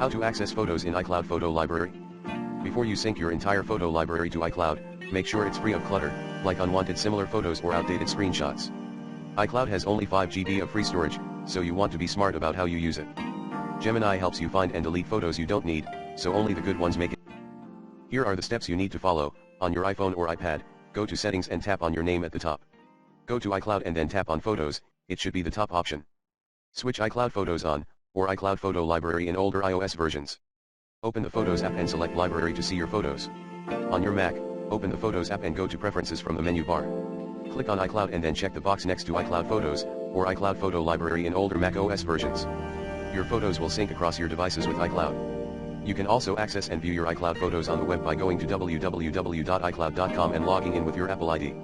How to access photos in iCloud Photo Library? Before you sync your entire photo library to iCloud, make sure it's free of clutter, like unwanted similar photos or outdated screenshots. iCloud has only 5 GB of free storage, so you want to be smart about how you use it. Gemini helps you find and delete photos you don't need, so only the good ones make it. Here are the steps you need to follow. On your iPhone or iPad, go to Settings and tap on your name at the top. Go to iCloud and then tap on Photos, it should be the top option. Switch iCloud Photos on, or iCloud Photo Library in older iOS versions. Open the Photos app and select Library to see your photos. On your Mac, open the Photos app and go to Preferences from the menu bar. Click on iCloud and then check the box next to iCloud Photos, or iCloud Photo Library in older Mac OS versions. Your photos will sync across your devices with iCloud. You can also access and view your iCloud photos on the web by going to www.icloud.com and logging in with your Apple ID.